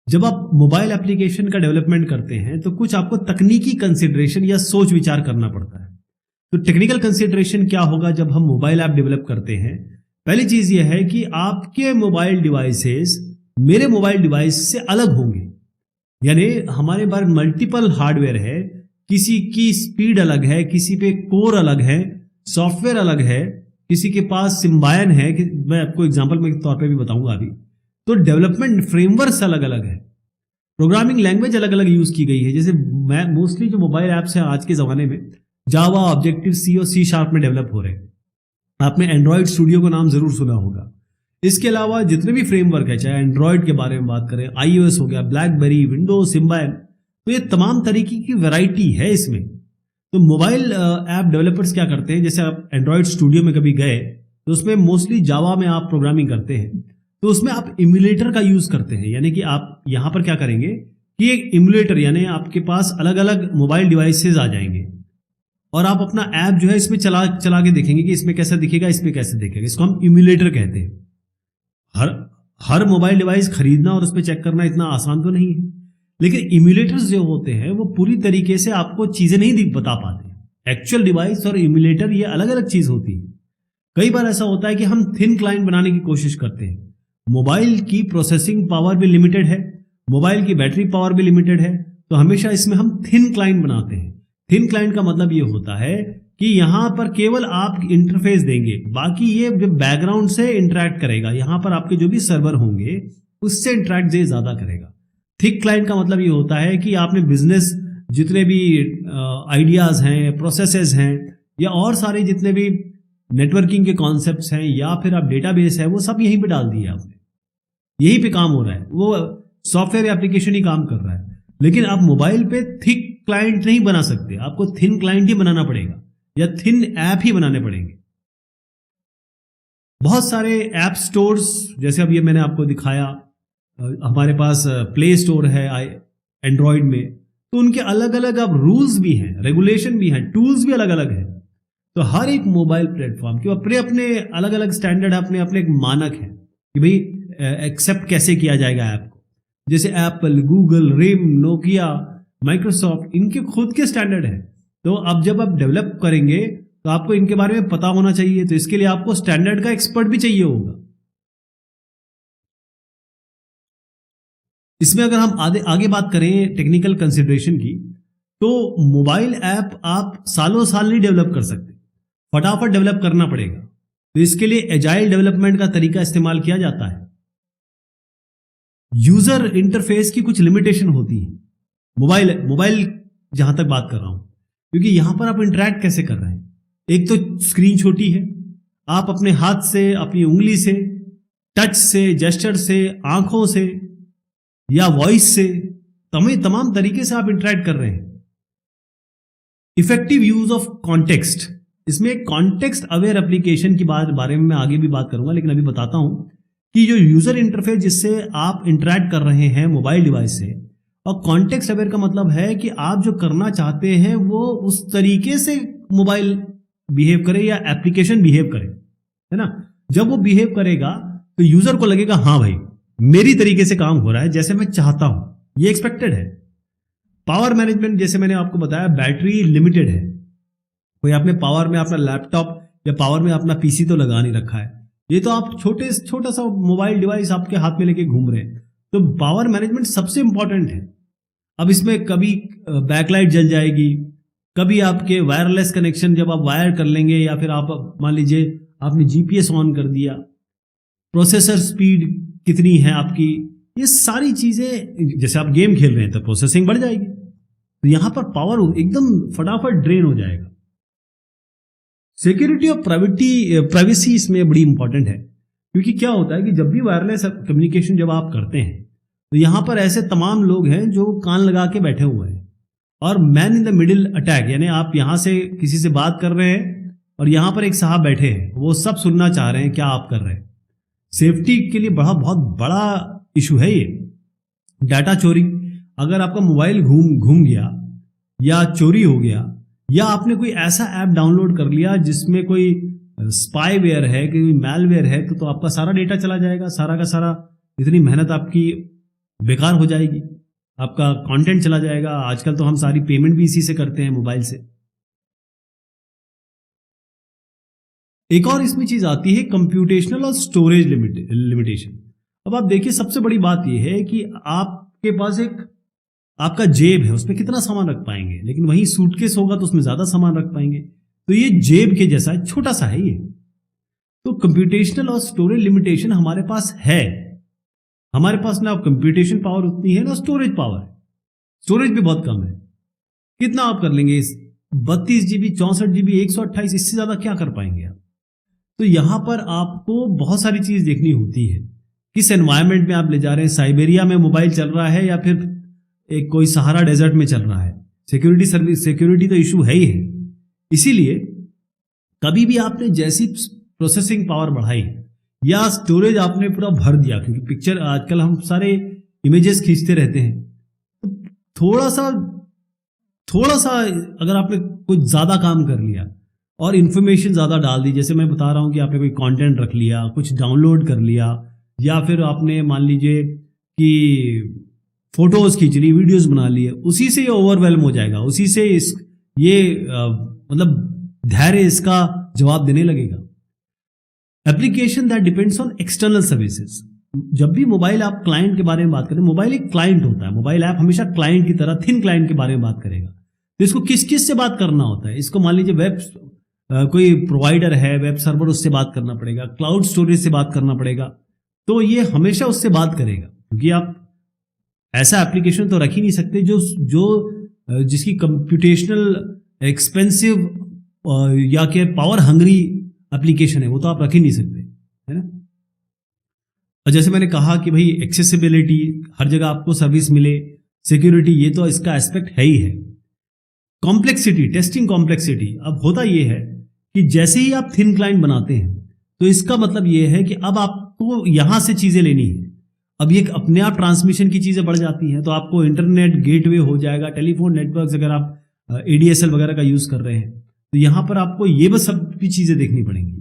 जब आप mobile application का डेवलपमेंट करते हैं तो कुछ आपको तकनीकी कंसिडरेशन या सोच विचार करना पड़ता है। तो टेक्निकल कंसिडरेशन क्या होगा जब हम मोबाइल ऐप डेवलप करते हैं? पहली चीज यह है कि आपके मोबाइल डिवाइसेस मेरे मोबाइल डिवाइस से अलग होंगे। यानी हमारे पास मल्टीपल हार्डवेयर है, किसी की स्पीड अलग है, किसी पे कोर अलग है, सॉफ्टवेयर अलग है, किसी के पास सिम्बायन है कि मैं आपको एग्जांपल के तौर पे भी बताऊंगा अभी। तो डेवलपमेंट फ्रेमवर्क्स अलग अलग है, प्रोग्रामिंग लैंग्वेज अलग अलग यूज की गई है। जैसे मैं मोस्टली जो मोबाइल ऐप्स हैं आज के जमाने में जावा, ऑब्जेक्टिव सी और सी शार्प में डेवलप हो रहे हैं। आपने एंड्रॉइड स्टूडियो का नाम जरूर सुना होगा। इसके अलावा जितने भी फ्रेमवर्क है, चाहे एंड्रॉइड के बारे में बात करें, आईओएस हो गया, ब्लैकबेरी, विंडोज, सिम्बायन, तो ये तमाम तरीके की वैरायटी है इसमें। तो मोबाइल ऐप डेवलपर्स क्या करते हैं, जैसे आप एंड्रॉइड स्टूडियो में कभी गए तो उसमें मोस्टली जावा में आप प्रोग्रामिंग करते हैं, तो उसमें आप इम्यूलेटर का यूज करते हैं। यानी कि आप यहां पर क्या करेंगे कि एक इम्यूलेटर, यानी आपके पास अलग अलग मोबाइल डिवाइसेस आ जाएंगे और आप अपना ऐप जो है इसमें चला के देखेंगे कि इसमें कैसा दिखेगा, इसमें कैसे दिखेगा। इसको हम इम्यूलेटर कहते हैं। हर मोबाइल डिवाइस खरीदना और उस पर चेक करना इतना आसान तो नहीं है, लेकिन इम्यूलेटर्स जो होते हैं वो पूरी तरीके से आपको चीजें नहीं बता पाते। एक्चुअल डिवाइस और इम्यूलेटर ये अलग अलग चीज होती है। कई बार ऐसा होता है कि हम थिन क्लाइंट बनाने की कोशिश करते हैं। मोबाइल की प्रोसेसिंग पावर भी लिमिटेड है, मोबाइल की बैटरी पावर भी लिमिटेड है, तो हमेशा इसमें हम थिन क्लाइंट बनाते हैं। थिन क्लाइंट का मतलब ये होता है कि यहां पर केवल आप इंटरफेस देंगे, बाकी ये बैकग्राउंड से इंटरैक्ट करेगा। यहां पर आपके जो भी सर्वर होंगे उससे इंटरैक्ट ज्यादा करेगा। थिक क्लाइंट का मतलब ये होता है कि आपने बिजनेस जितने भी आइडियाज हैं, प्रोसेसेस हैं, या और सारे जितने भी नेटवर्किंग के कॉन्सेप्ट्स हैं, या फिर आप डेटाबेस है, वो सब यहीं पे डाल दिए आपने, यहीं पे काम हो रहा है। वो सॉफ्टवेयर एप्लीकेशन ही काम कर रहा है। लेकिन आप मोबाइल पे थिक क्लाइंट नहीं बना सकते, आपको थिन क्लाइंट ही बनाना पड़ेगा या थिन ऐप ही बनाने पड़ेंगे। बहुत सारे ऐप स्टोर्स, जैसे अब ये मैंने आपको दिखाया, हमारे पास प्ले स्टोर है एंड्रॉयड में, तो उनके अलग अलग अब रूल्स भी हैं, रेगुलेशन भी हैं, टूल्स भी अलग अलग हैं। तो हर एक मोबाइल प्लेटफॉर्म के अपने अपने अलग अलग स्टैंडर्ड, अपने अपने एक मानक है कि भाई एक्सेप्ट कैसे किया जाएगा ऐप को। जैसे Apple, Google, RIM, Nokia, Microsoft, इनके खुद के स्टैंडर्ड है। तो अब जब आप डेवलप करेंगे तो आपको इनके बारे में पता होना चाहिए, तो इसके लिए आपको स्टैंडर्ड का एक्सपर्ट भी चाहिए होगा। इसमें अगर हम आगे बात करें टेक्निकल कंसिडरेशन की, तो मोबाइल ऐप आप सालों साल नहीं डेवलप कर सकते, फटाफट डेवलप करना पड़ेगा। तो इसके लिए एजाइल डेवलपमेंट का तरीका इस्तेमाल किया जाता है। यूजर इंटरफेस की कुछ लिमिटेशन होती है मोबाइल जहां तक बात कर रहा हूं, क्योंकि यहां पर आप इंटरैक्ट कैसे कर रहे हैं। एक तो स्क्रीन छोटी है, आप अपने हाथ से, अपनी उंगली से, टच से, जेस्चर से, आंखों से या वॉइस से, तमाम तरीके से आप इंटरैक्ट कर रहे हैं। इफेक्टिव यूज ऑफ कॉन्टेक्स्ट, इसमें कॉन्टेक्स्ट अवेयर एप्लीकेशन की बारे में मैं आगे भी बात करूंगा, लेकिन अभी बताता हूं कि जो यूजर इंटरफेस जिससे आप इंटरैक्ट कर रहे हैं मोबाइल डिवाइस से, और कॉन्टेक्स्ट अवेयर का मतलब है कि आप जो करना चाहते हैं वो उस तरीके से मोबाइल बिहेव करे या एप्लीकेशन बिहेव करे, है ना। जब वो बिहेव करेगा तो यूजर को लगेगा हाँ भाई मेरी तरीके से काम हो रहा है, जैसे मैं चाहता हूं, ये एक्सपेक्टेड है। पावर मैनेजमेंट, जैसे मैंने आपको बताया, बैटरी लिमिटेड है। कोई आपने पावर में अपना लैपटॉप या पावर में अपना पीसी तो लगा नहीं रखा है, ये तो आप छोटा सा मोबाइल डिवाइस आपके हाथ में लेके घूम रहे हैं। तो पावर मैनेजमेंट सबसे इंपॉर्टेंट है। अब इसमें कभी बैकलाइट जल जाएगी, कभी आपके वायरलेस कनेक्शन जब आप वायर कर लेंगे, या फिर आप मान लीजिए आपने जीपीएस ऑन कर दिया, प्रोसेसर स्पीड कितनी है आपकी, ये सारी चीजें, जैसे आप गेम खेल रहे हैं तो प्रोसेसिंग बढ़ जाएगी, तो यहां पर पावर एकदम फटाफट ड्रेन हो जाएगा। सिक्योरिटी और प्राइवेसी इसमें बड़ी इंपॉर्टेंट है, क्योंकि क्या होता है कि जब भी वायरलेस कम्युनिकेशन जब आप करते हैं तो यहां पर ऐसे तमाम लोग हैं जो कान लगा के बैठे हुए हैं, और man in the middle attack, यानी आप यहां से किसी से बात कर रहे हैं और यहां पर एक साहब बैठे हैं, वो सब सुनना चाह रहे हैं क्या आप कर रहे हैं। सेफ्टी के लिए बहुत बड़ा इशू है ये। डाटा चोरी, अगर आपका मोबाइल घूम गया या चोरी हो गया, या आपने कोई ऐसा ऐप डाउनलोड कर लिया जिसमें कोई स्पाईवेयर है, कोई मैलवेयर है, तो आपका सारा डेटा चला जाएगा, सारा का सारा, इतनी मेहनत आपकी बेकार हो जाएगी, आपका कंटेंट चला जाएगा। आजकल तो हम सारी पेमेंट भी इसी से करते हैं, मोबाइल से। एक और इसमें चीज आती है कंप्यूटेशनल और स्टोरेज लिमिटेशन। अब आप देखिए, सबसे बड़ी बात यह है कि आपके पास एक आपका जेब है, उसमें कितना सामान रख पाएंगे, लेकिन वहीं सूटकेस होगा तो उसमें ज्यादा सामान रख पाएंगे। तो ये जेब के जैसा है, छोटा सा है ये। तो कंप्यूटेशनल और स्टोरेज लिमिटेशन हमारे पास है। हमारे पास ना कंप्यूटेशन पावर उतनी है ना स्टोरेज पावर है। स्टोरेज भी बहुत कम है। कितना आप कर लेंगे? 32 GB, 64 GB, 128, इससे ज्यादा क्या कर पाएंगे आप? तो यहां पर आपको बहुत सारी चीज देखनी होती है। किस एनवायरनमेंट में आप ले जा रहे हैं? साइबेरिया में मोबाइल चल रहा है या फिर एक कोई सहारा डेजर्ट में चल रहा है? सिक्योरिटी तो इशू है ही है। इसीलिए कभी भी आपने जैसी प्रोसेसिंग पावर बढ़ाई या स्टोरेज आपने पूरा भर दिया, क्योंकि पिक्चर आजकल हम सारे इमेजेस खींचते रहते हैं, तो थोड़ा सा अगर आपने कुछ ज्यादा काम कर लिया और इंफॉर्मेशन ज्यादा डाल दी, जैसे मैं बता रहा हूं कि आपने कोई कंटेंट रख लिया, कुछ डाउनलोड कर लिया, या फिर आपने मान लीजिए कि फोटोज खींच ली, वीडियोस बना लिए, उसी से ये ओवरवेल्म हो जाएगा। उसी से मतलब धैर्य इसका जवाब देने लगेगा। Application that depends on external services. जब भी मोबाइल आप क्लाइंट के बारे में बात करें, मोबाइल एक क्लाइंट होता है। मोबाइल ऐप हमेशा क्लाइंट की तरह थिन क्लाइंट के बारे में बात करेगा। तो इसको किस किस से बात करना होता है? इसको मान लीजिए कोई प्रोवाइडर है, वेब सर्वर, उससे बात करना पड़ेगा, क्लाउड स्टोरेज से बात करना पड़ेगा। तो ये हमेशा उससे बात करेगा, क्योंकि आप ऐसा एप्लीकेशन तो रख ही नहीं सकते जिसकी कंप्यूटेशनल एक्सपेंसिव या के पावर हंग्री एप्लीकेशन है, वो तो आप रख ही नहीं सकते, है ना। और जैसे मैंने कहा कि भाई एक्सेसिबिलिटी, हर जगह आपको सर्विस मिले, सिक्योरिटी, ये तो इसका एस्पेक्ट है ही है। Complexity, testing complexity. अब होता ये है कि जैसे ही आप थिन क्लाइंट बनाते हैं, तो इसका मतलब ये है कि अब आपको यहां से चीजें लेनी है। अब ये अपने आप ट्रांसमिशन की चीजें बढ़ जाती हैं, तो आपको इंटरनेट गेटवे हो जाएगा, टेलीफोन नेटवर्क, अगर आप ADSL वगैरह का यूज कर रहे हैं, तो यहां पर आपको ये बस सब भी चीजें देखनी पड़ेंगी।